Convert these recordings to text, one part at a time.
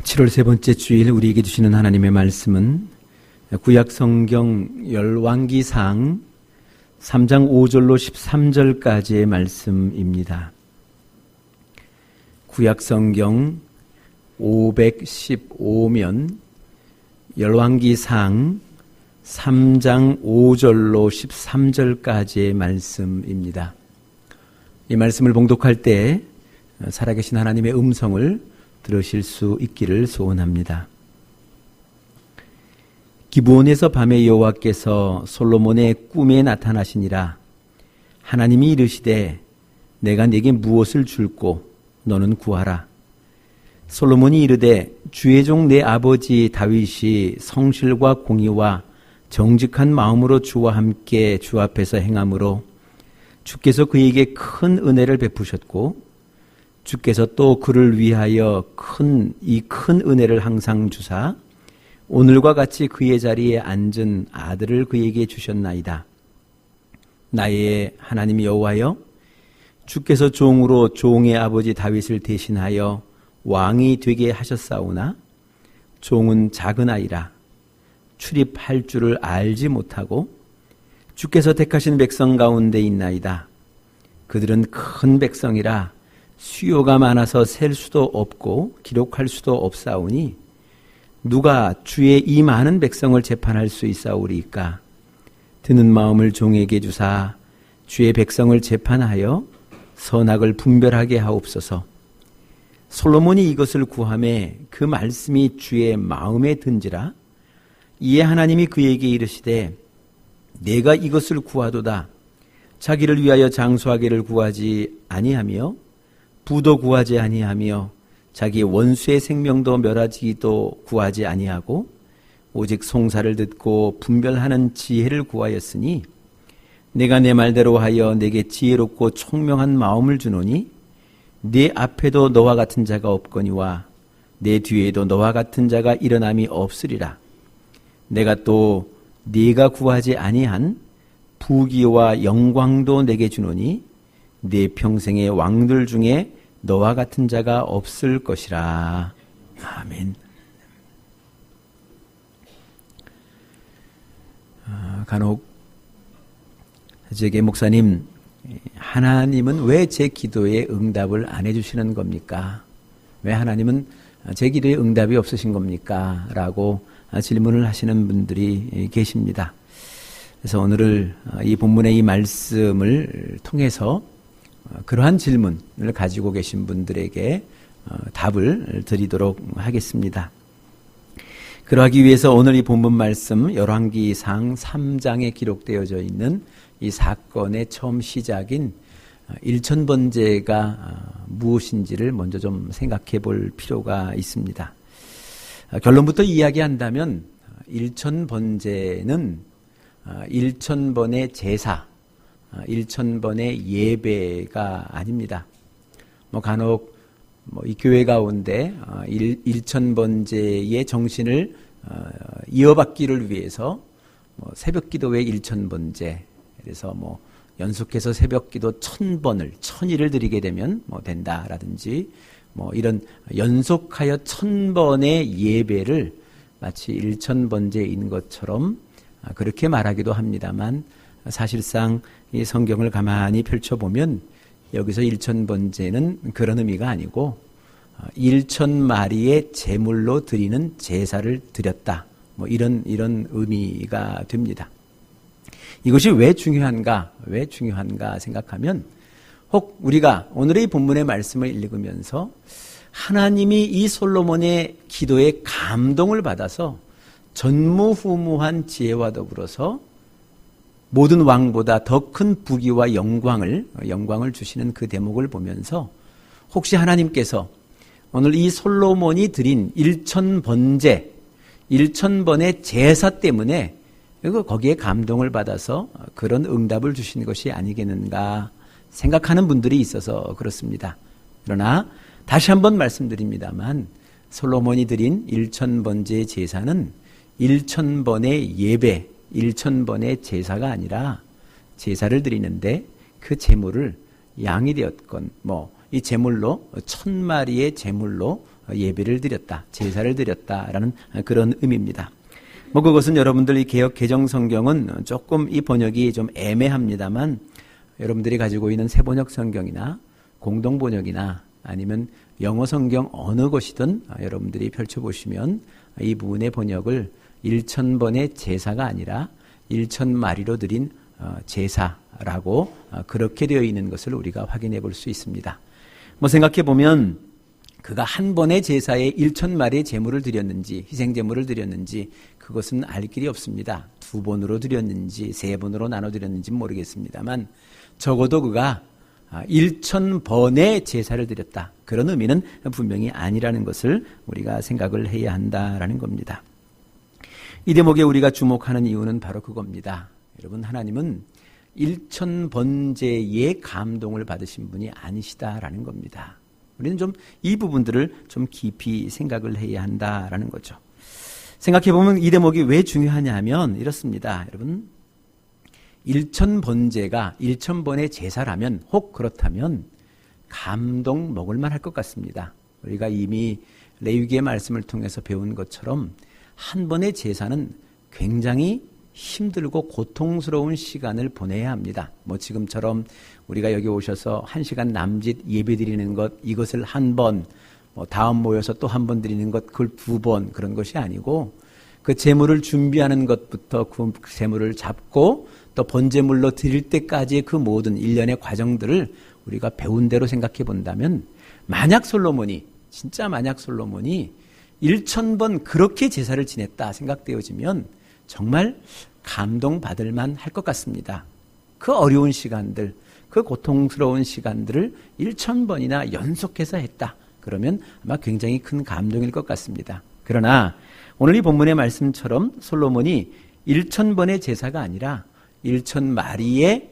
7월 세 번째 주일 우리에게 주시는 하나님의 말씀은 구약성경 열왕기상 3장 5절로 13절까지의 말씀입니다. 구약성경 515면 열왕기상 3장 5절로 13절까지의 말씀입니다. 이 말씀을 봉독할 때 살아계신 하나님의 음성을 들으실 수 있기를 소원합니다. 기브온에서 밤에 여호와께서 솔로몬의 꿈에 나타나시니라. 하나님이 이르시되 내가 네게 무엇을 줄꼬 너는 구하라. 솔로몬이 이르되 주의 종 내 아버지 다윗이 성실과 공의와 정직한 마음으로 주와 함께 주 앞에서 행함으로 주께서 그에게 큰 은혜를 베푸셨고 주께서 또 그를 위하여 큰 은혜를 항상 주사 오늘과 같이 그의 자리에 앉은 아들을 그에게 주셨나이다. 나의 하나님 여호와여, 주께서 종으로 종의 아버지 다윗을 대신하여 왕이 되게 하셨사오나 종은 작은 아이라 출입할 줄을 알지 못하고 주께서 택하신 백성 가운데 있나이다. 그들은 큰 백성이라 수요가 많아서 셀 수도 없고 기록할 수도 없사오니 누가 주의 이 많은 백성을 재판할 수 있사오리까? 드는 마음을 종에게 주사 주의 백성을 재판하여 선악을 분별하게 하옵소서. 솔로몬이 이것을 구하매 그 말씀이 주의 마음에 든지라. 이에 하나님이 그에게 이르시되 내가 이것을 구하도다. 자기를 위하여 장수하기를 구하지 아니하며 부도 구하지 아니하며 자기 원수의 생명도 멸하지도 구하지 아니하고 오직 송사를 듣고 분별하는 지혜를 구하였으니 내가 내 말대로 하여 내게 지혜롭고 총명한 마음을 주노니 네 앞에도 너와 같은 자가 없거니와 내 뒤에도 너와 같은 자가 일어남이 없으리라. 내가 또 네가 구하지 아니한 부귀와 영광도 내게 주노니 네 평생의 왕들 중에 너와 같은 자가 없을 것이라. 아멘. 간혹 제게 목사님, 하나님은 왜 제 기도에 응답을 안 해주시는 겁니까? 왜 하나님은 제 기도에 응답이 없으신 겁니까? 라고 질문을 하시는 분들이 계십니다. 그래서 오늘 이 본문의 이 말씀을 통해서 그러한 질문을 가지고 계신 분들에게 답을 드리도록 하겠습니다. 그러하기 위해서 오늘 이 본문 말씀 열왕기상 3장에 기록되어져 있는 이 사건의 처음 시작인 일천번제가 무엇인지를 먼저 좀 생각해 볼 필요가 있습니다. 결론부터 이야기한다면 일천번제는 1000번의 제사, 1000번의 예배가 아닙니다. 간혹 이 교회 가운데 1000번제의 정신을 이어받기를 위해서 새벽 기도회 1000번제, 그래서 연속해서 새벽 기도 1000번을 1000일을 드리게 되면 된다라든지 이런 연속하여 1000번의 예배를 마치 1000번제인 것처럼 그렇게 말하기도 합니다만 사실상 이 성경을 가만히 펼쳐보면 여기서 1000번제는 그런 의미가 아니고 1000마리의 제물로 드리는 제사를 드렸다. 이런 의미가 됩니다. 이것이 왜 중요한가 생각하면 혹 우리가 오늘의 본문의 말씀을 읽으면서 하나님이 이 솔로몬의 기도에 감동을 받아서 전무후무한 지혜와 더불어서 모든 왕보다 더 큰 부귀와 영광을 주시는 그 대목을 보면서 혹시 하나님께서 오늘 이 솔로몬이 드린 1000번제, 1000번의 제사 때문에 거기에 감동을 받아서 그런 응답을 주신 것이 아니겠는가 생각하는 분들이 있어서 그렇습니다. 그러나 다시 한번 말씀드립니다만 솔로몬이 드린 1000번제의 제사는 1000번의 예배, 1000번의 제사가 아니라 제사를 드리는데 그 제물을 양이 되었건 이 제물로 1000마리의 제물로 예배를 드렸다, 제사를 드렸다라는 그런 의미입니다. 그것은 여러분들 이 개역 개정 성경은 조금 이 번역이 좀 애매합니다만 여러분들이 가지고 있는 새번역 성경이나 공동 번역이나 아니면 영어 성경 어느 것이든 여러분들이 펼쳐보시면 이 부분의 번역을 1000번의 제사가 아니라 1000마리로 드린 제사라고 그렇게 되어 있는 것을 우리가 확인해 볼 수 있습니다. 생각해 보면 그가 한 번의 제사에 1000마리의 제물을 드렸는지 희생 제물을 드렸는지 그것은 알 길이 없습니다. 2번으로 드렸는지 3번으로 나눠 드렸는지 모르겠습니다만 적어도 그가 1000번의 제사를 드렸다. 그런 의미는 분명히 아니라는 것을 우리가 생각을 해야 한다라는 겁니다. 이 대목에 우리가 주목하는 이유는 바로 그겁니다. 여러분, 하나님은 1000번제의 감동을 받으신 분이 아니시다라는 겁니다. 우리는 좀 이 부분들을 좀 깊이 생각을 해야 한다라는 거죠. 생각해보면 이 대목이 왜 중요하냐 하면 이렇습니다. 여러분, 1000번제가 1000번의 제사라면 혹 그렇다면 감동 먹을만 할 것 같습니다. 우리가 이미 레위기의 말씀을 통해서 배운 것처럼 한 번의 제사는 굉장히 힘들고 고통스러운 시간을 보내야 합니다. 지금처럼 우리가 여기 오셔서 1시간 남짓 예배 드리는 것, 이것을 한 번, 다음 모여서 또 한 번 드리는 것, 그걸 2번, 그런 것이 아니고 그 제물을 준비하는 것부터 그 제물을 잡고 또 번제물로 드릴 때까지의 그 모든 일련의 과정들을 우리가 배운 대로 생각해 본다면 만약 솔로몬이 1000번 그렇게 제사를 지냈다 생각되어지면 정말 감동받을 만 할 것 같습니다. 그 어려운 시간들, 그 고통스러운 시간들을 1000번이나 연속해서 했다. 그러면 아마 굉장히 큰 감동일 것 같습니다. 그러나 오늘 이 본문의 말씀처럼 솔로몬이 1000번의 제사가 아니라 1000마리의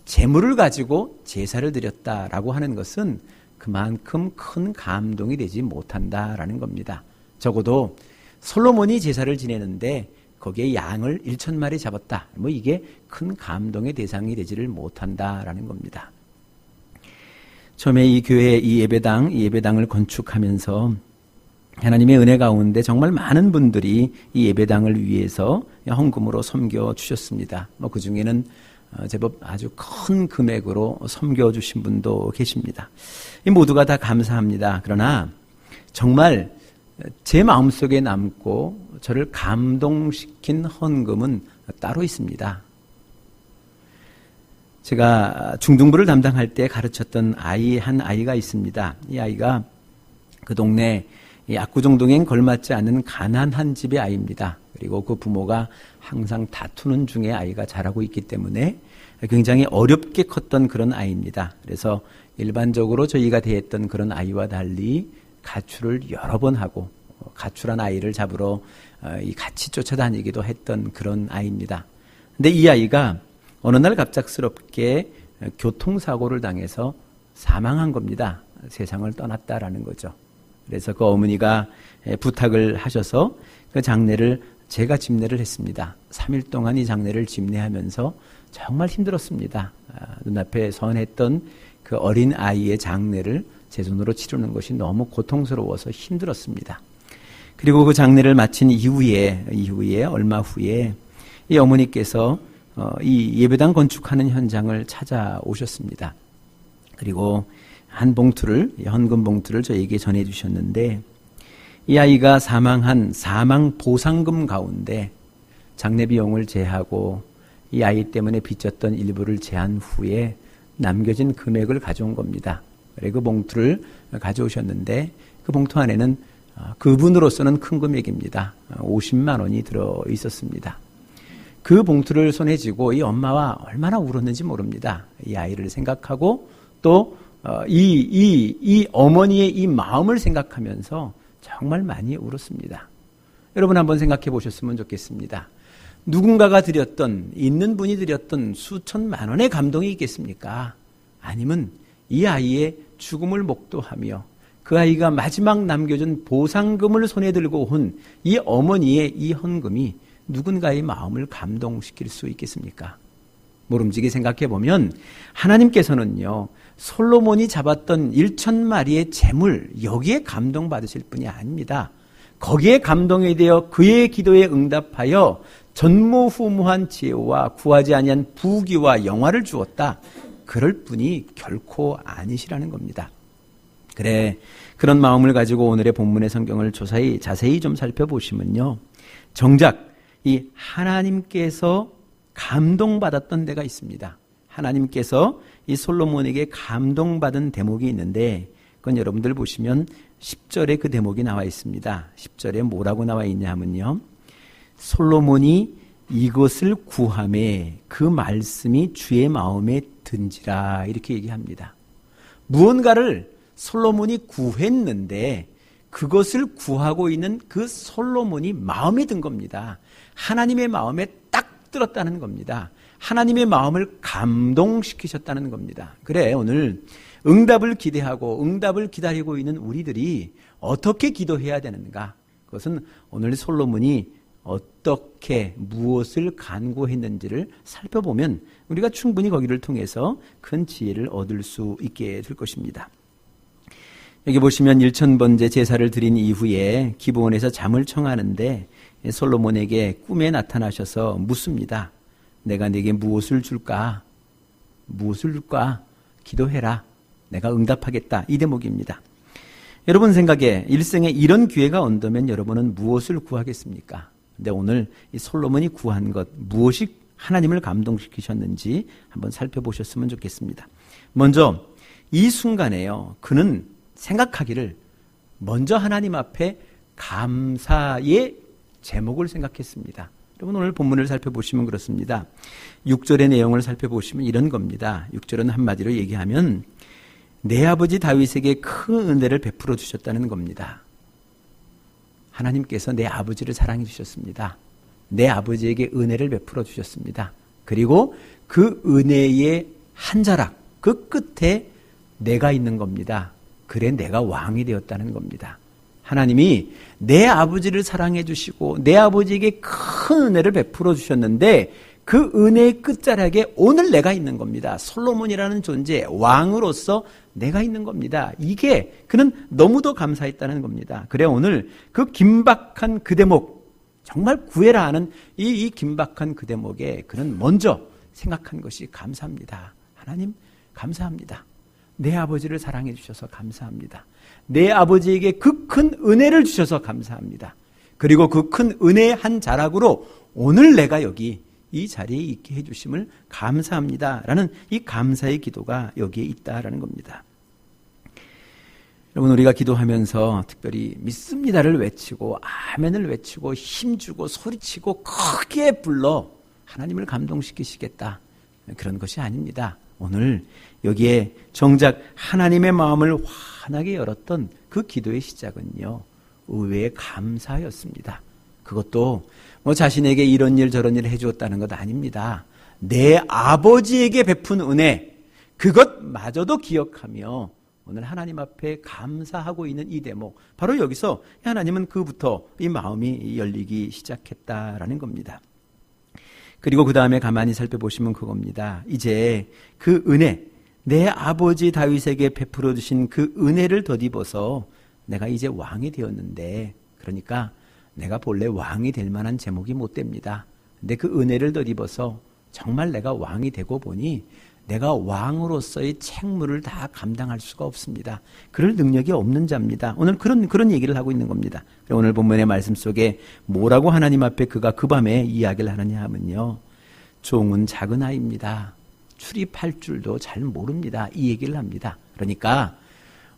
제물을 가지고 제사를 드렸다라고 하는 것은 그만큼 큰 감동이 되지 못한다라는 겁니다. 적어도 솔로몬이 제사를 지내는데 거기에 양을 1000마리 잡았다. 이게 큰 감동의 대상이 되지를 못한다라는 겁니다. 처음에 이 교회 이 예배당을 건축하면서 하나님의 은혜 가운데 정말 많은 분들이 이 예배당을 위해서 헌금으로 섬겨 주셨습니다. 그 중에는 제법 아주 큰 금액으로 섬겨 주신 분도 계십니다. 이 모두가 다 감사합니다. 그러나 정말 제 마음속에 남고 저를 감동시킨 헌금은 따로 있습니다. 제가 중등부를 담당할 때 가르쳤던 한 아이가 있습니다. 이 아이가 그 동네 압구정동엔 걸맞지 않는 가난한 집의 아이입니다. 그리고 그 부모가 항상 다투는 중에 아이가 자라고 있기 때문에 굉장히 어렵게 컸던 그런 아이입니다. 그래서 일반적으로 저희가 대했던 그런 아이와 달리 가출을 여러 번 하고 가출한 아이를 잡으러 같이 쫓아다니기도 했던 그런 아이입니다. 근데 이 아이가 어느 날 갑작스럽게 교통사고를 당해서 사망한 겁니다. 세상을 떠났다라는 거죠. 그래서 그 어머니가 부탁을 하셔서 그 장례를 제가 집례를 했습니다. 3일 동안 이 장례를 집례하면서 정말 힘들었습니다. 눈앞에 선했던 그 어린 아이의 장례를 제 손으로 치르는 것이 너무 고통스러워서 힘들었습니다. 그리고 그 장례를 마친 이후에 얼마 후에 이 어머니께서 이 예배당 건축하는 현장을 찾아오셨습니다. 그리고 헌금 봉투를 저에게 전해주셨는데 이 아이가 사망한 사망 보상금 가운데 장례 비용을 제하고 이 아이 때문에 빚졌던 일부를 제한 후에 남겨진 금액을 가져온 겁니다. 그 봉투를 가져오셨는데 그 봉투 안에는 그분으로서는 큰 금액입니다. 50만 원이 들어 있었습니다. 그 봉투를 손에 쥐고 이 엄마와 얼마나 울었는지 모릅니다. 이 아이를 생각하고 또 이 어머니의 이 마음을 생각하면서 정말 많이 울었습니다. 여러분 한번 생각해 보셨으면 좋겠습니다. 누군가가 드렸던, 있는 분이 드렸던 수천만 원의 감동이 있겠습니까? 아니면 이 아이의 죽음을 목도하며 그 아이가 마지막 남겨준 보상금을 손에 들고 온 이 어머니의 이 헌금이 누군가의 마음을 감동시킬 수 있겠습니까? 모름지기 생각해 보면 하나님께서는요, 솔로몬이 잡았던 1,000마리의 재물, 여기에 감동받으실 분이 아닙니다. 거기에 감동이 되어 그의 기도에 응답하여 전무후무한 지혜와 구하지 아니한 부귀와 영화를 주었다. 그럴 분이 결코 아니시라는 겁니다. 그래, 그런 마음을 가지고 오늘의 본문의 성경을 자세히 좀 살펴보시면요, 정작 이 하나님께서 감동받았던 데가 있습니다. 하나님께서 이 솔로몬에게 감동받은 대목이 있는데, 그건 여러분들 보시면 10절에 그 대목이 나와 있습니다. 10절에 뭐라고 나와 있냐 하면요, 솔로몬이 이것을 구하매 그 말씀이 주의 마음에 든지라, 이렇게 얘기합니다. 무언가를 솔로몬이 구했는데 그것을 구하고 있는 그 솔로몬이 마음에 든 겁니다. 하나님의 마음에 딱 들었다는 겁니다. 하나님의 마음을 감동시키셨다는 겁니다. 그래, 오늘 응답을 기대하고 응답을 기다리고 있는 우리들이 어떻게 기도해야 되는가? 그것은 오늘 솔로몬이 어떻게 무엇을 간구했는지를 살펴보면 우리가 충분히 거기를 통해서 큰 지혜를 얻을 수 있게 될 것입니다. 여기 보시면 1000번째 제사를 드린 이후에 기브온에서 잠을 청하는데 솔로몬에게 꿈에 나타나셔서 묻습니다. 내가 네게 무엇을 줄까? 무엇을 줄까? 기도해라. 내가 응답하겠다. 이 대목입니다. 여러분 생각에 일생에 이런 기회가 온다면 여러분은 무엇을 구하겠습니까? 근데 오늘 이 솔로몬이 구한 것, 무엇이 하나님을 감동시키셨는지 한번 살펴보셨으면 좋겠습니다. 먼저 이 순간에요, 그는 생각하기를 먼저 하나님 앞에 감사의 제목을 생각했습니다. 여러분 오늘 본문을 살펴보시면 그렇습니다. 6절의 내용을 살펴보시면 이런 겁니다. 6절은 한마디로 얘기하면 내 아버지 다윗에게 큰 은혜를 베풀어 주셨다는 겁니다. 하나님께서 내 아버지를 사랑해 주셨습니다. 내 아버지에게 은혜를 베풀어 주셨습니다. 그리고 그 은혜의 한 자락, 그 끝에 내가 있는 겁니다. 그래 내가 왕이 되었다는 겁니다. 하나님이 내 아버지를 사랑해 주시고 내 아버지에게 큰 은혜를 베풀어 주셨는데 그 은혜의 끝자락에 오늘 내가 있는 겁니다. 솔로몬이라는 존재, 왕으로서 내가 있는 겁니다. 이게 그는 너무도 감사했다는 겁니다. 그래 오늘 그 긴박한 그 대목, 정말 구해라 하는 이 긴박한 그 대목에 그는 먼저 생각한 것이 감사합니다. 하나님 감사합니다. 내 아버지를 사랑해 주셔서 감사합니다. 내 아버지에게 그 큰 은혜를 주셔서 감사합니다. 그리고 그 큰 은혜의 한 자락으로 오늘 내가 여기 이 자리에 있게 해주심을 감사합니다. 라는 이 감사의 기도가 여기에 있다라는 겁니다. 여러분 우리가 기도하면서 특별히 믿습니다를 외치고 아멘을 외치고 힘주고 소리치고 크게 불러 하나님을 감동시키시겠다. 그런 것이 아닙니다. 오늘 여기에 정작 하나님의 마음을 환하게 열었던 그 기도의 시작은요, 의외의 감사였습니다. 그것도 뭐 자신에게 이런 일 저런 일을 해주었다는 것 아닙니다. 내 아버지에게 베푼 은혜, 그것마저도 기억하며 오늘 하나님 앞에 감사하고 있는 이 대목, 바로 여기서 하나님은 그부터 이 마음이 열리기 시작했다라는 겁니다. 그리고 그 다음에 가만히 살펴보시면 그겁니다. 이제 그 은혜, 내 아버지 다윗에게 베풀어 주신 그 은혜를 덧입어서 내가 이제 왕이 되었는데, 그러니까 내가 본래 왕이 될 만한 제목이 못 됩니다. 근데 그 은혜를 덧입어서 정말 내가 왕이 되고 보니 내가 왕으로서의 책무를 다 감당할 수가 없습니다. 그럴 능력이 없는 자입니다. 오늘 그런 얘기를 하고 있는 겁니다. 오늘 본문의 말씀 속에 뭐라고 하나님 앞에 그가 그 밤에 이야기를 하느냐 하면요, 종은 작은 아이입니다. 출입할 줄도 잘 모릅니다. 이 얘기를 합니다. 그러니까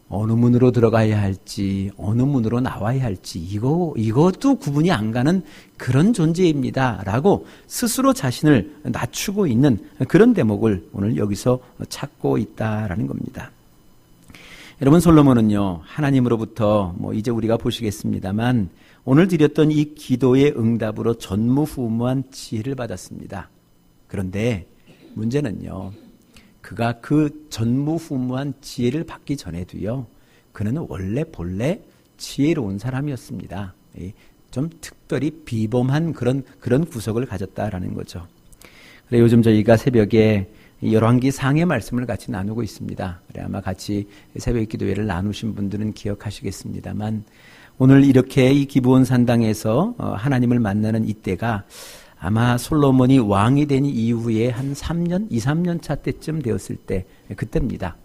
어느 문으로 들어가야 할지 어느 문으로 나와야 할지 이것도 구분이 안 가는 그런 존재입니다. 라고 스스로 자신을 낮추고 있는 그런 대목을 오늘 여기서 찾고 있다라는 겁니다. 여러분 솔로몬은요, 하나님으로부터 이제 우리가 보시겠습니다만 오늘 드렸던 이 기도의 응답으로 전무후무한 지혜를 받았습니다. 그런데 문제는요, 그가 그 전무후무한 지혜를 받기 전에도요, 그는 원래 본래 지혜로운 사람이었습니다. 좀 특별히 비범한 그런 구석을 가졌다라는 거죠. 그래 요즘 저희가 새벽에 열왕기 상의 말씀을 같이 나누고 있습니다. 그래 아마 같이 새벽 기도회를 나누신 분들은 기억하시겠습니다만 오늘 이렇게 이 기브온 산당에서 하나님을 만나는 이때가 아마 솔로몬이 왕이 된 이후에 한 3년, 2, 3년 차 때쯤 되었을 때 그때입니다.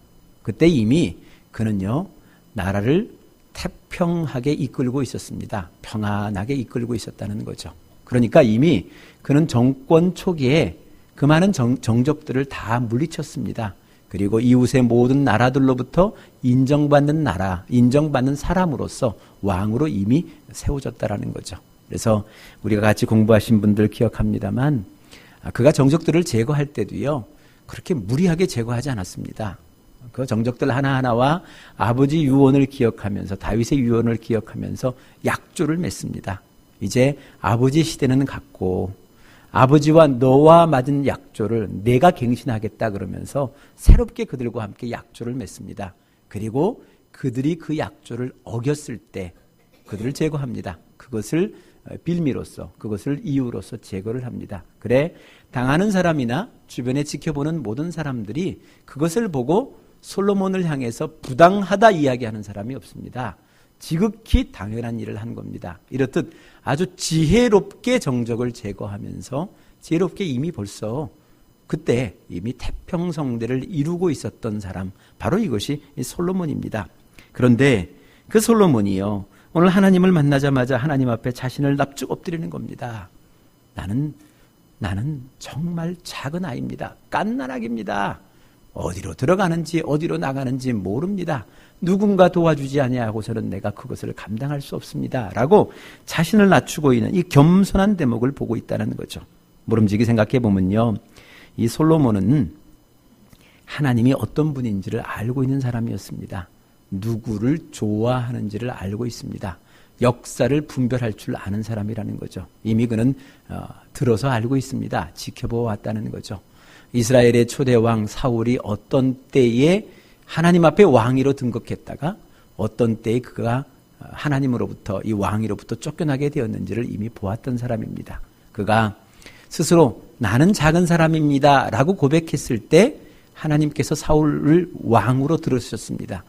그때 이미 그는요 나라를 태평하게 이끌고 있었습니다. 평안하게 이끌고 있었다는 거죠. 그러니까 이미 그는 정권 초기에 그 많은 정적들을 다 물리쳤습니다. 그리고 이웃의 모든 나라들로부터 인정받는 나라, 인정받는 사람으로서 왕으로 이미 세워졌다라는 거죠. 그래서 우리가 같이 공부하신 분들 기억합니다만 그가 정적들을 제거할 때도요 그렇게 무리하게 제거하지 않았습니다. 그 정적들 하나하나와 아버지 유언을 기억하면서 다윗의 유언을 기억하면서 약조를 맺습니다. 이제 아버지 시대는 갔고 아버지와 너와 맺은 약조를 내가 갱신하겠다 그러면서 새롭게 그들과 함께 약조를 맺습니다. 그리고 그들이 그 약조를 어겼을 때 그들을 제거합니다. 그것을 빌미로서 그것을 이유로서 제거를 합니다. 그래 당하는 사람이나 주변에 지켜보는 모든 사람들이 그것을 보고 솔로몬을 향해서 부당하다 이야기하는 사람이 없습니다. 지극히 당연한 일을 한 겁니다. 이렇듯 아주 지혜롭게 정적을 제거하면서 지혜롭게 이미 벌써 그때 이미 태평성대를 이루고 있었던 사람 바로 이것이 솔로몬입니다. 그런데 그 솔로몬이요 오늘 하나님을 만나자마자 하나님 앞에 자신을 납죽 엎드리는 겁니다. 나는 정말 작은 아이입니다. 깐난아기입니다. 어디로 들어가는지 어디로 나가는지 모릅니다. 누군가 도와주지 아니하고서는 내가 그것을 감당할 수 없습니다. 라고 자신을 낮추고 있는 이 겸손한 대목을 보고 있다는 거죠. 모름지기 생각해 보면요. 이 솔로몬은 하나님이 어떤 분인지를 알고 있는 사람이었습니다. 누구를 좋아하는지를 알고 있습니다. 역사를 분별할 줄 아는 사람이라는 거죠. 이미 그는 들어서 알고 있습니다. 지켜보았다는 거죠. 이스라엘의 초대왕 사울이 어떤 때에 하나님 앞에 왕위로 등극했다가 어떤 때에 그가 하나님으로부터 이 왕위로부터 쫓겨나게 되었는지를 이미 보았던 사람입니다. 그가 스스로 나는 작은 사람입니다 라고 고백했을 때 하나님께서 사울을 왕으로 들으셨습니다.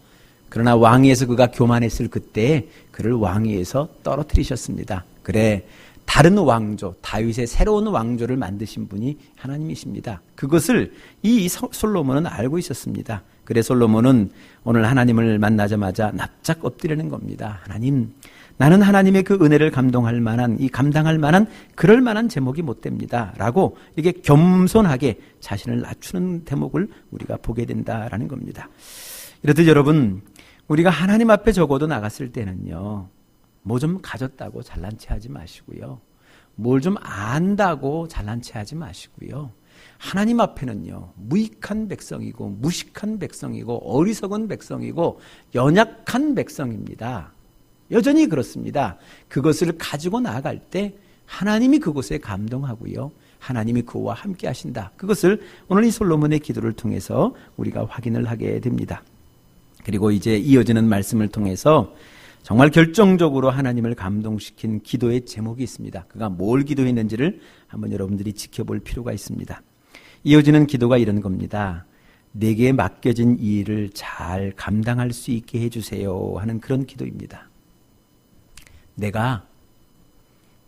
그러나 왕위에서 그가 교만했을 그때에 그를 왕위에서 떨어뜨리셨습니다. 그래 다른 왕조, 다윗의 새로운 왕조를 만드신 분이 하나님이십니다. 그것을 이 솔로몬은 알고 있었습니다. 그래 솔로몬은 오늘 하나님을 만나자마자 납작 엎드리는 겁니다. 하나님, 나는 하나님의 그 은혜를 감당할 만한 그럴 만한 제목이 못 됩니다. 라고 이렇게 겸손하게 자신을 낮추는 대목을 우리가 보게 된다라는 겁니다. 이렇듯 여러분, 우리가 하나님 앞에 적어도 나갔을 때는요. 뭐 좀 가졌다고 잘난 체 하지 마시고요. 뭘 좀 안다고 잘난 체 하지 마시고요. 하나님 앞에는요. 무익한 백성이고 무식한 백성이고 어리석은 백성이고 연약한 백성입니다. 여전히 그렇습니다. 그것을 가지고 나아갈 때 하나님이 그곳에 감동하고요. 하나님이 그와 함께 하신다. 그것을 오늘 이 솔로몬의 기도를 통해서 우리가 확인을 하게 됩니다. 그리고 이제 이어지는 말씀을 통해서 정말 결정적으로 하나님을 감동시킨 기도의 제목이 있습니다. 그가 뭘 기도했는지를 한번 여러분들이 지켜볼 필요가 있습니다. 이어지는 기도가 이런 겁니다. 내게 맡겨진 이 일을 잘 감당할 수 있게 해주세요 하는 그런 기도입니다. 내가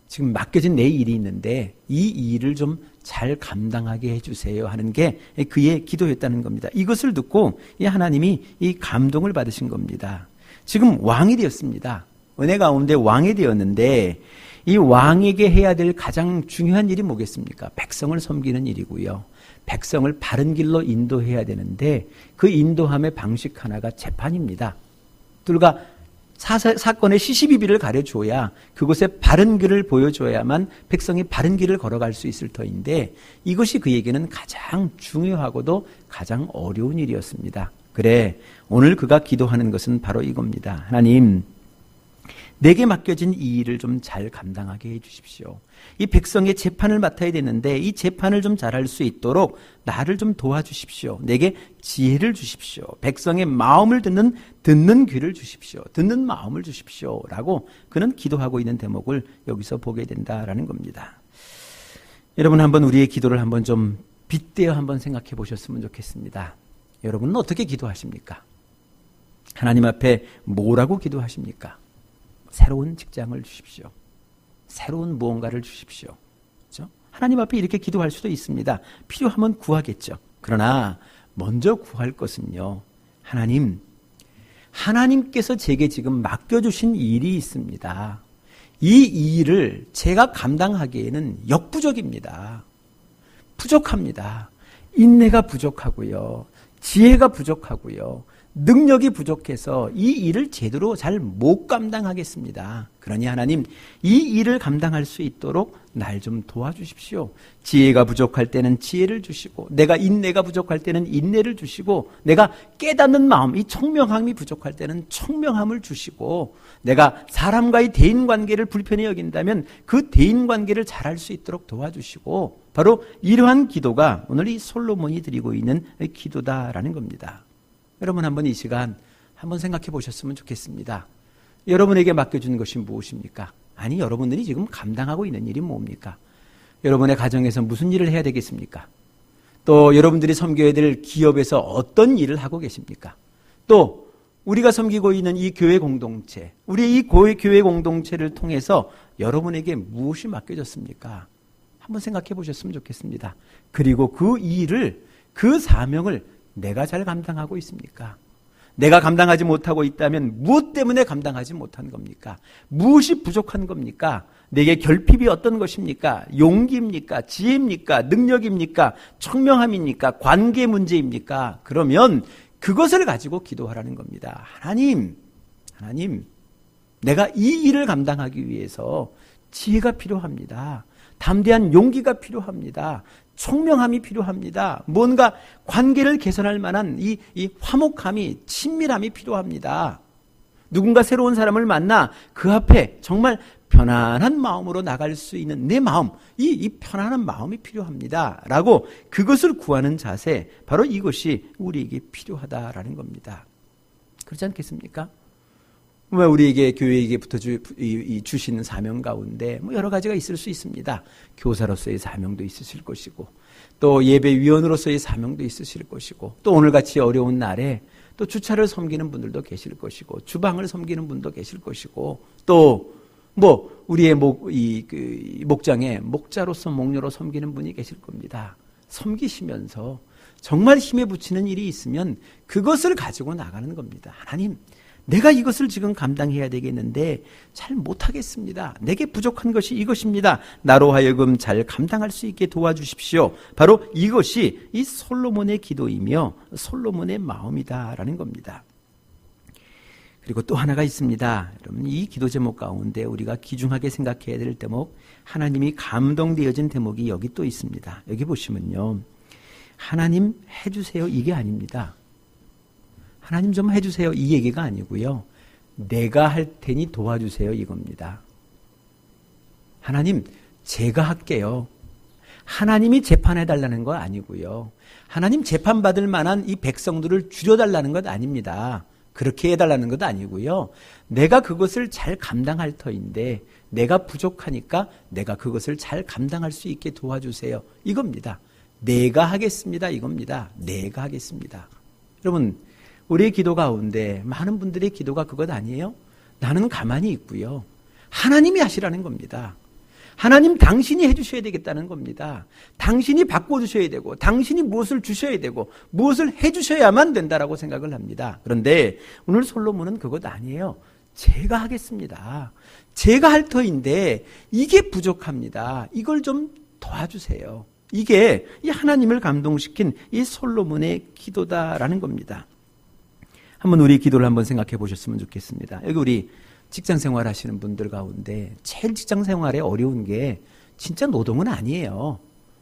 지금 맡겨진 내 일이 있는데 이 일을 좀 잘 감당하게 해주세요 하는 게 그의 기도였다는 겁니다. 이것을 듣고 이 하나님이 이 감동을 받으신 겁니다. 지금 왕이 되었습니다. 은혜 가운데 왕이 되었는데 이 왕에게 해야 될 가장 중요한 일이 뭐겠습니까? 백성을 섬기는 일이고요. 백성을 바른 길로 인도해야 되는데 그 인도함의 방식 하나가 재판입니다. 둘과 사건의 시시비비를 가려줘야 그곳에 바른 길을 보여줘야만 백성이 바른 길을 걸어갈 수 있을 터인데 이것이 그에게는 가장 중요하고도 가장 어려운 일이었습니다. 그래 오늘 그가 기도하는 것은 바로 이겁니다. 하나님, 내게 맡겨진 이 일을 좀 잘 감당하게 해주십시오. 이 백성의 재판을 맡아야 되는데 이 재판을 좀 잘할 수 있도록 나를 좀 도와주십시오. 내게 지혜를 주십시오. 백성의 마음을 듣는 귀를 주십시오. 듣는 마음을 주십시오. 라고 그는 기도하고 있는 대목을 여기서 보게 된다라는 겁니다. 여러분 한번 우리의 기도를 한번 좀 빗대어 한번 생각해 보셨으면 좋겠습니다. 여러분은 어떻게 기도하십니까? 하나님 앞에 뭐라고 기도하십니까? 새로운 직장을 주십시오. 새로운 무언가를 주십시오. 그렇죠? 하나님 앞에 이렇게 기도할 수도 있습니다. 필요하면 구하겠죠. 그러나 먼저 구할 것은요. 하나님께서 제게 지금 맡겨주신 일이 있습니다. 이 일을 제가 감당하기에는 역부족입니다. 부족합니다. 인내가 부족하고요. 지혜가 부족하고요. 능력이 부족해서 이 일을 제대로 잘 못 감당하겠습니다. 그러니 하나님, 이 일을 감당할 수 있도록 날 좀 도와주십시오. 지혜가 부족할 때는 지혜를 주시고, 내가 인내가 부족할 때는 인내를 주시고, 내가 깨닫는 마음, 이 청명함이 부족할 때는 청명함을 주시고, 내가 사람과의 대인관계를 불편히 여긴다면 그 대인관계를 잘할 수 있도록 도와주시고, 바로 이러한 기도가 오늘 이 솔로몬이 드리고 있는 기도다라는 겁니다. 여러분 한번 이 시간 한번 생각해 보셨으면 좋겠습니다. 여러분에게 맡겨준 것이 무엇입니까? 아니, 여러분들이 지금 감당하고 있는 일이 뭡니까? 여러분의 가정에서 무슨 일을 해야 되겠습니까? 또 여러분들이 섬겨야 될 기업에서 어떤 일을 하고 계십니까? 또 우리가 섬기고 있는 이 교회 공동체, 우리 이 교회 공동체를 통해서 여러분에게 무엇이 맡겨졌습니까? 한번 생각해 보셨으면 좋겠습니다. 그리고 그 일을, 그 사명을 내가 잘 감당하고 있습니까? 내가 감당하지 못하고 있다면 무엇 때문에 감당하지 못한 겁니까? 무엇이 부족한 겁니까? 내게 결핍이 어떤 것입니까? 용기입니까? 지혜입니까? 능력입니까? 청명함입니까? 관계 문제입니까? 그러면 그것을 가지고 기도하라는 겁니다. 하나님, 내가 이 일을 감당하기 위해서 지혜가 필요합니다. 담대한 용기가 필요합니다. 총명함이 필요합니다. 뭔가 관계를 개선할 만한 이 화목함이, 친밀함이 필요합니다. 누군가 새로운 사람을 만나 그 앞에 정말 편안한 마음으로 나갈 수 있는 내 마음, 이 편안한 마음이 필요합니다. 라고 그것을 구하는 자세, 바로 이것이 우리에게 필요하다라는 겁니다. 그렇지 않겠습니까? 왜 우리에게 교회에게 주시는 사명 가운데 여러 가지가 있을 수 있습니다. 교사로서의 사명도 있으실 것이고, 또 예배위원으로서의 사명도 있으실 것이고, 또 오늘같이 어려운 날에 또 주차를 섬기는 분들도 계실 것이고, 주방을 섬기는 분도 계실 것이고, 또 우리의 목장에 목자로서 목녀로 섬기는 분이 계실 겁니다. 섬기시면서 정말 힘에 붙이는 일이 있으면 그것을 가지고 나가는 겁니다. 하나님, 내가 이것을 지금 감당해야 되겠는데 잘 못하겠습니다. 내게 부족한 것이 이것입니다. 나로 하여금 잘 감당할 수 있게 도와주십시오. 바로 이것이 이 솔로몬의 기도이며 솔로몬의 마음이다라는 겁니다. 그리고 또 하나가 있습니다. 여러분, 이 기도 제목 가운데 우리가 귀중하게 생각해야 될 대목, 하나님이 감동되어진 대목이 여기 또 있습니다. 여기 보시면요, 하나님 해주세요, 이게 아닙니다. 하나님 좀 해주세요, 이 얘기가 아니고요, 내가 할 테니 도와주세요, 이겁니다. 하나님, 제가 할게요. 하나님이 재판해달라는 거 아니고요, 하나님 재판받을 만한 이 백성들을 줄여달라는 것 아닙니다. 그렇게 해달라는 것도 아니고요, 내가 그것을 잘 감당할 터인데 내가 부족하니까 내가 그것을 잘 감당할 수 있게 도와주세요, 이겁니다. 내가 하겠습니다, 이겁니다. 내가 하겠습니다. 여러분, 우리의 기도 가운데 많은 분들의 기도가 그것 아니에요? 나는 가만히 있고요, 하나님이 하시라는 겁니다. 하나님, 당신이 해주셔야 되겠다는 겁니다. 당신이 바꿔주셔야 되고, 당신이 무엇을 주셔야 되고, 무엇을 해주셔야만 된다라고 생각을 합니다. 그런데 오늘 솔로몬은 그것 아니에요. 제가 하겠습니다. 제가 할 터인데 이게 부족합니다. 이걸 좀 도와주세요. 이게 이 하나님을 감동시킨 이 솔로몬의 기도다라는 겁니다. 한번 우리 기도를 한번 생각해 보셨으면 좋겠습니다. 여기 우리 직장 생활 하시는 분들 가운데 제일 직장 생활에 어려운 게 진짜 노동은 아니에요.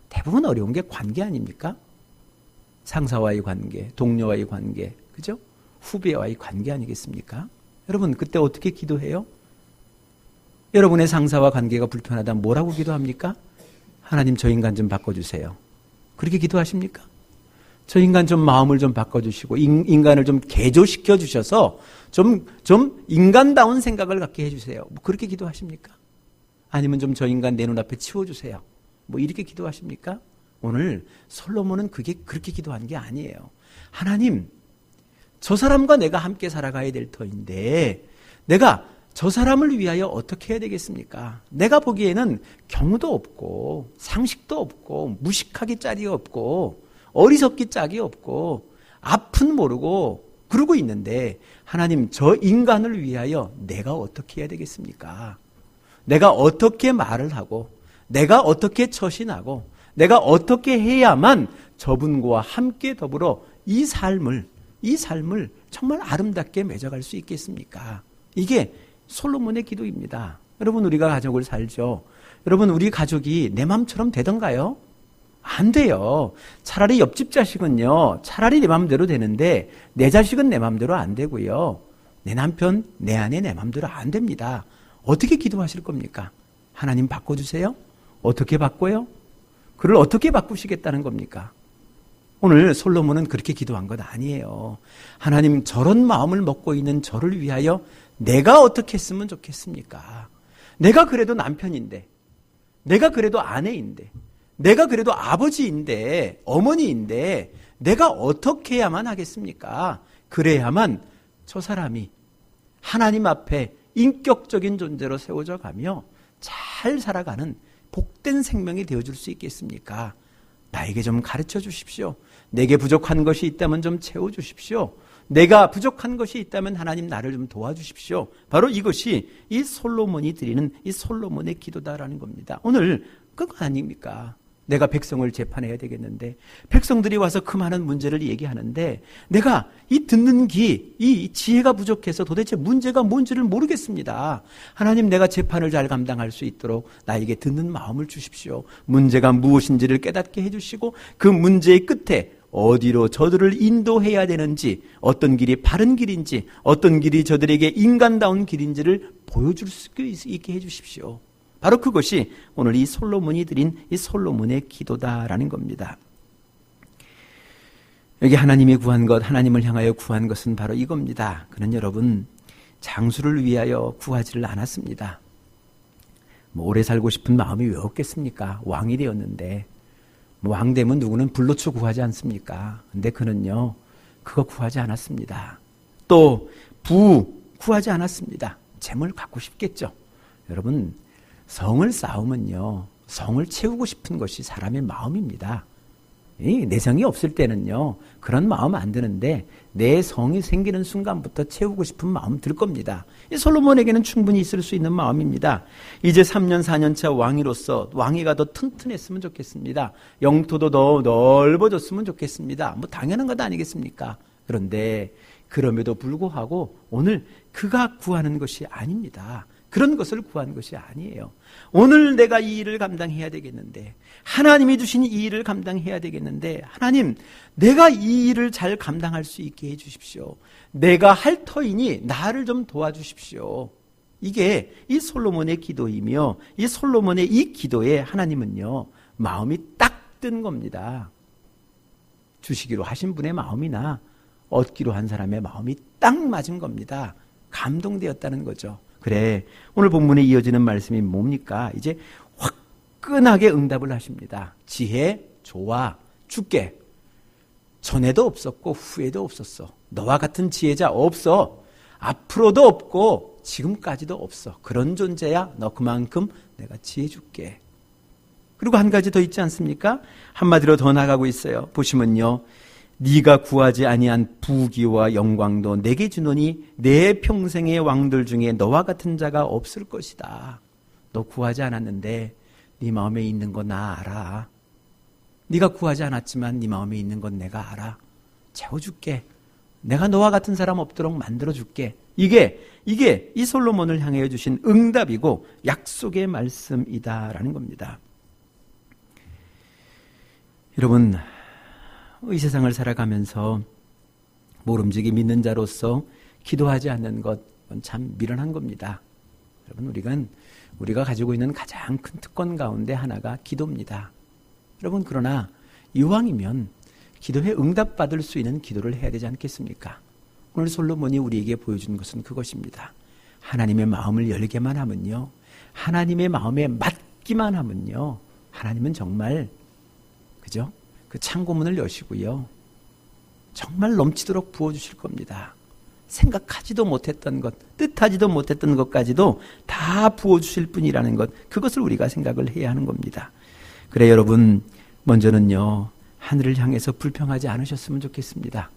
대부분 어려운 게 관계 아닙니까? 상사와의 관계, 동료와의 관계, 그죠? 후배와의 관계 아니겠습니까? 여러분, 그때 어떻게 기도해요? 여러분의 상사와 관계가 불편하다 뭐라고 기도합니까? 하나님, 저 인간 좀 바꿔주세요. 그렇게 기도하십니까? 저 인간 좀 마음을 좀 바꿔주시고, 인간을 좀 개조시켜 주셔서 좀 인간다운 생각을 갖게 해주세요. 그렇게 기도하십니까? 아니면 좀 저 인간 내 눈앞에 치워주세요. 뭐 이렇게 기도하십니까? 오늘 솔로몬은 그렇게 기도한 게 아니에요. 하나님, 저 사람과 내가 함께 살아가야 될 터인데 내가 저 사람을 위하여 어떻게 해야 되겠습니까? 내가 보기에는 경우도 없고 상식도 없고 무식하기 짝이 없고 어리석기 짝이 없고 앞은 모르고 그러고 있는데 하나님, 저 인간을 위하여 내가 어떻게 해야 되겠습니까? 내가 어떻게 말을 하고 내가 어떻게 처신하고 내가 어떻게 해야만 저분과 함께 더불어 이 삶을 정말 아름답게 맺어갈 수 있겠습니까? 이게 솔로몬의 기도입니다. 여러분, 우리가 가족을 살죠. 여러분, 우리 가족이 내 마음처럼 되던가요? 안 돼요. 차라리 옆집 자식은요, 차라리 내 마음대로 되는데 내 자식은 내 마음대로 안 되고요. 내 남편, 내 아내 내 마음대로 안 됩니다. 어떻게 기도하실 겁니까? 하나님 바꿔주세요? 어떻게 바꿔요? 그를 어떻게 바꾸시겠다는 겁니까? 오늘 솔로몬은 그렇게 기도한 것 아니에요. 하나님, 저런 마음을 먹고 있는 저를 위하여 내가 어떻게 했으면 좋겠습니까? 내가 그래도 남편인데, 내가 그래도 아내인데, 내가 그래도 아버지인데, 어머니인데 내가 어떻게 해야만 하겠습니까? 그래야만 저 사람이 하나님 앞에 인격적인 존재로 세워져 가며 잘 살아가는 복된 생명이 되어줄 수 있겠습니까? 나에게 좀 가르쳐 주십시오. 내게 부족한 것이 있다면 좀 채워주십시오. 내가 부족한 것이 있다면 하나님 나를 좀 도와주십시오. 바로 이것이 이 솔로몬이 드리는 이 솔로몬의 기도다라는 겁니다. 오늘 그거 아닙니까? 내가 백성을 재판해야 되겠는데 백성들이 와서 그 많은 문제를 얘기하는데 내가 이 듣는 이 지혜가 부족해서 도대체 문제가 뭔지를 모르겠습니다. 하나님, 내가 재판을 잘 감당할 수 있도록 나에게 듣는 마음을 주십시오. 문제가 무엇인지를 깨닫게 해주시고 그 문제의 끝에 어디로 저들을 인도해야 되는지, 어떤 길이 바른 길인지, 어떤 길이 저들에게 인간다운 길인지를 보여줄 수 있게 해주십시오. 바로 그것이 오늘 이 솔로몬이 드린 이 솔로몬의 기도다라는 겁니다. 여기 하나님이 구한 것, 하나님을 향하여 구한 것은 바로 이겁니다. 그는 여러분, 장수를 위하여 구하지를 않았습니다. 오래 살고 싶은 마음이 왜 없겠습니까? 왕이 되었는데 왕 되면 누구는 불로초 구하지 않습니까? 근데 그는요, 그거 구하지 않았습니다. 또 부 구하지 않았습니다. 재물 갖고 싶겠죠. 여러분, 성을 쌓으면요, 성을 채우고 싶은 것이 사람의 마음입니다. 내성이 없을 때는요, 그런 마음 안 드는데 내 성이 생기는 순간부터 채우고 싶은 마음 들 겁니다. 이 솔로몬에게는 충분히 있을 수 있는 마음입니다. 이제 3년 4년차 왕이로서 왕위가 더 튼튼했으면 좋겠습니다. 영토도 더 넓어졌으면 좋겠습니다. 뭐 당연한 것 아니겠습니까? 그런데 그럼에도 불구하고 오늘 그가 구하는 것이 아닙니다. 그런 것을 구한 것이 아니에요. 오늘 내가 이 일을 감당해야 되겠는데, 하나님이 주신 이 일을 감당해야 되겠는데, 하나님, 내가 이 일을 잘 감당할 수 있게 해주십시오. 내가 할 터이니 나를 좀 도와주십시오. 이게 이 솔로몬의 기도이며, 이 솔로몬의 이 기도에 하나님은요, 마음이 딱 든 겁니다. 주시기로 하신 분의 마음이나 얻기로 한 사람의 마음이 딱 맞은 겁니다. 감동되었다는 거죠. 그래, 오늘 본문에 이어지는 말씀이 뭡니까? 이제 화끈하게 응답을 하십니다. 지혜, 좋아, 주께. 전에도 없었고 후에도 없었어. 너와 같은 지혜자 없어. 앞으로도 없고 지금까지도 없어. 그런 존재야. 너 그만큼 내가 지혜 줄게. 그리고 한 가지 더 있지 않습니까? 한마디로 더 나가고 있어요. 보시면요, 네가 구하지 아니한 부귀와 영광도 내게 주노니 내 평생의 왕들 중에 너와 같은 자가 없을 것이다. 너 구하지 않았는데 네 마음에 있는 거 나 알아. 네가 구하지 않았지만 네 마음에 있는 건 내가 알아. 채워줄게. 내가 너와 같은 사람 없도록 만들어줄게. 이게 이 솔로몬을 향해 주신 응답이고 약속의 말씀이다라는 겁니다. 여러분, 이 세상을 살아가면서 모름지기 믿는 자로서 기도하지 않는 것, 그건 참 미련한 겁니다. 여러분, 우리가 가지고 있는 가장 큰 특권 가운데 하나가 기도입니다. 여러분, 그러나 이왕이면 기도에 응답받을 수 있는 기도를 해야 되지 않겠습니까? 오늘 솔로몬이 우리에게 보여준 것은 그것입니다. 하나님의 마음을 열게만 하면요, 하나님의 마음에 맞기만 하면요, 하나님은 정말, 그죠? 그 창고문을 여시고요. 정말 넘치도록 부어주실 겁니다. 생각하지도 못했던 것, 뜻하지도 못했던 것까지도 다 부어주실 분이라는 것, 그것을 우리가 생각을 해야 하는 겁니다. 그래 여러분, 먼저는요, 하늘을 향해서 불평하지 않으셨으면 좋겠습니다.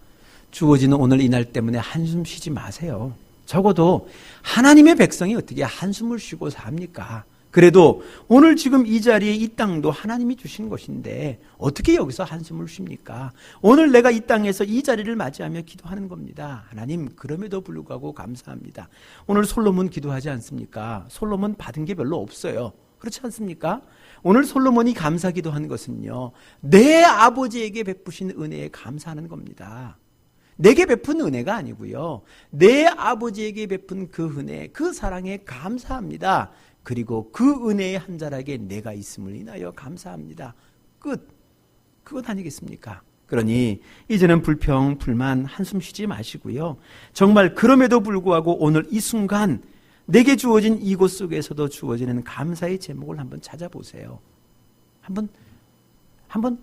주어지는 오늘 이 날 때문에 한숨 쉬지 마세요. 적어도 하나님의 백성이 어떻게 한숨을 쉬고 삽니까? 그래도 오늘 지금 이 자리에 이 땅도 하나님이 주신 것인데 어떻게 여기서 한숨을 쉽니까? 오늘 내가 이 땅에서 이 자리를 맞이하며 기도하는 겁니다. 하나님, 그럼에도 불구하고 감사합니다. 오늘 솔로몬 기도하지 않습니까? 솔로몬 받은 게 별로 없어요. 그렇지 않습니까? 오늘 솔로몬이 감사 기도한 것은요, 내 아버지에게 베푸신 은혜에 감사하는 겁니다. 내게 베푼 은혜가 아니고요, 내 아버지에게 베푼 그 은혜, 그 사랑에 감사합니다. 그리고 그 은혜의 한 자락에 내가 있음을 인하여 감사합니다. 끝. 그것 아니겠습니까? 그러니 이제는 불평, 불만 한숨 쉬지 마시고요. 정말 그럼에도 불구하고 오늘 이 순간 내게 주어진 이곳 속에서도 주어지는 감사의 제목을 한번 찾아보세요. 한번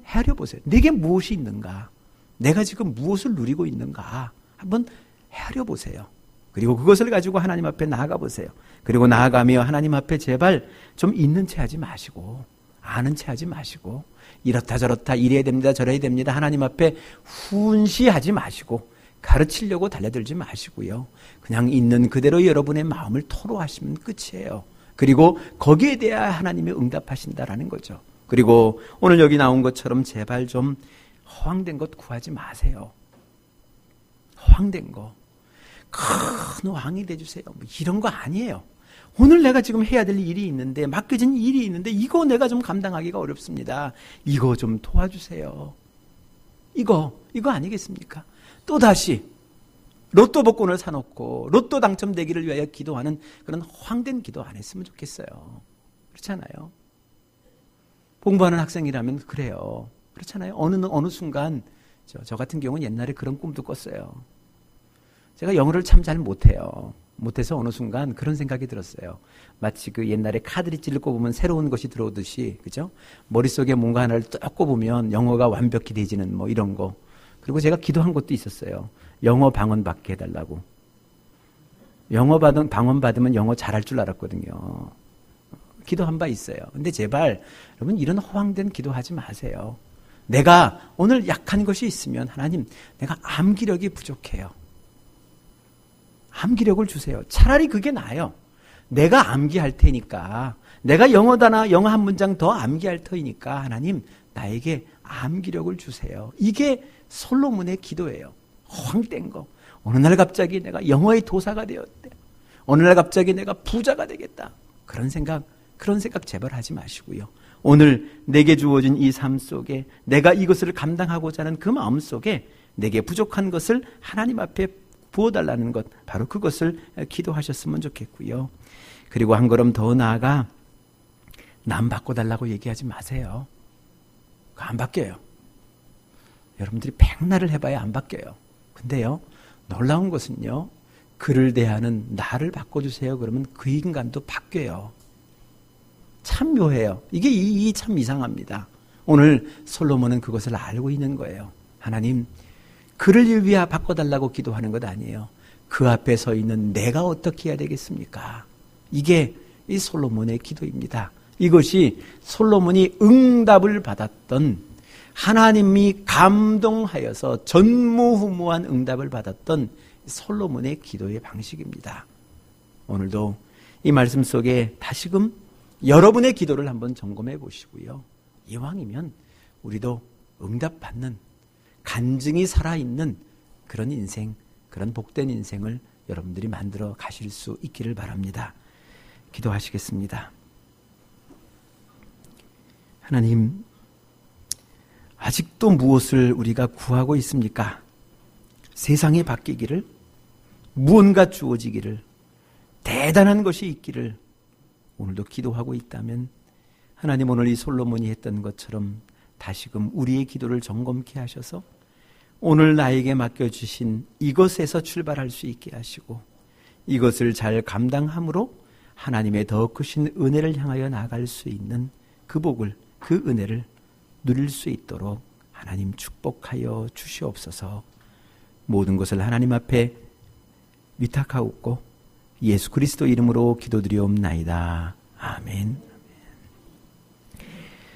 헤아려 보세요. 내게 무엇이 있는가? 내가 지금 무엇을 누리고 있는가? 한번 헤아려 보세요. 그리고 그것을 가지고 하나님 앞에 나아가 보세요. 그리고 나아가며 하나님 앞에 제발 좀 있는 채 하지 마시고, 아는 채 하지 마시고, 이렇다 저렇다 이래야 됩니다 저래야 됩니다 하나님 앞에 훈시하지 마시고, 가르치려고 달려들지 마시고요. 그냥 있는 그대로 여러분의 마음을 토로하시면 끝이에요. 그리고 거기에 대해 하나님이 응답하신다라는 거죠. 그리고 오늘 여기 나온 것처럼 제발 좀 허황된 것 구하지 마세요. 허황된 거. 큰 왕이 돼주세요. 뭐 이런 거 아니에요. 오늘 내가 지금 해야 될 일이 있는데, 맡겨진 일이 있는데 이거 내가 좀 감당하기가 어렵습니다. 이거 좀 도와주세요. 이거 아니겠습니까? 또다시 로또 복권을 사놓고 로또 당첨되기를 위하여 기도하는 그런 허황된 기도 안 했으면 좋겠어요. 그렇잖아요. 공부하는 학생이라면 그래요. 그렇잖아요. 어느 순간 저 같은 경우는 옛날에 그런 꿈도 꿨어요. 제가 영어를 참 잘 못해요. 못해서 어느 순간 그런 생각이 들었어요. 마치 그 옛날에 카드리지를 꼽으면 새로운 것이 들어오듯이, 그죠? 머릿속에 뭔가 하나를 딱 꼽으면 영어가 완벽히 되지는 뭐 이런 거. 그리고 제가 기도한 것도 있었어요. 영어 방언 받게 해달라고. 방언 받으면 영어 잘할 줄 알았거든요. 기도한 바 있어요. 근데 제발 여러분 이런 허황된 기도하지 마세요. 내가 오늘 약한 것이 있으면 하나님, 내가 암기력이 부족해요. 암기력을 주세요. 차라리 그게 나아요. 내가 암기할 테니까, 내가 영어 한 문장 더 암기할 터이니까 하나님, 나에게 암기력을 주세요. 이게 솔로몬의 기도예요. 허황된 거. 어느 날 갑자기 내가 영어의 도사가 되었대. 어느 날 갑자기 내가 부자가 되겠다. 그런 생각 제발 하지 마시고요. 오늘 내게 주어진 이 삶 속에 내가 이것을 감당하고자 하는 그 마음 속에 내게 부족한 것을 하나님 앞에 부어달라는 것, 바로 그것을 기도하셨으면 좋겠고요. 그리고 한 걸음 더 나아가 남 바꿔달라고 얘기하지 마세요. 안 바뀌어요. 여러분들이 백날을 해봐야 안 바뀌어요. 근데요, 놀라운 것은요, 그를 대하는 나를 바꿔주세요. 그러면 그 인간도 바뀌어요. 참 묘해요. 이게 참 이상합니다. 오늘 솔로몬은 그것을 알고 있는 거예요. 하나님, 그를 위하여 바꿔달라고 기도하는 것 아니에요. 그 앞에 서 있는 내가 어떻게 해야 되겠습니까? 이게 이 솔로몬의 기도입니다. 이것이 솔로몬이 응답을 받았던, 하나님이 감동하여서 전무후무한 응답을 받았던 솔로몬의 기도의 방식입니다. 오늘도 이 말씀 속에 다시금 여러분의 기도를 한번 점검해 보시고요. 이왕이면 우리도 응답받는, 간증이 살아있는 그런 인생, 그런 복된 인생을 여러분들이 만들어 가실 수 있기를 바랍니다. 기도하시겠습니다. 하나님, 아직도 무엇을 우리가 구하고 있습니까? 세상이 바뀌기를, 무언가 주어지기를, 대단한 것이 있기를 오늘도 기도하고 있다면 하나님, 오늘 이 솔로몬이 했던 것처럼 다시금 우리의 기도를 점검케 하셔서 오늘 나에게 맡겨주신 이것에서 출발할 수 있게 하시고, 이것을 잘 감당함으로 하나님의 더 크신 은혜를 향하여 나아갈 수 있는 그 복을, 그 은혜를 누릴 수 있도록 하나님 축복하여 주시옵소서. 모든 것을 하나님 앞에 위탁하옵고 예수 그리스도 이름으로 기도드리옵나이다. 아멘.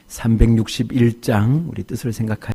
361장 우리 뜻을 생각하여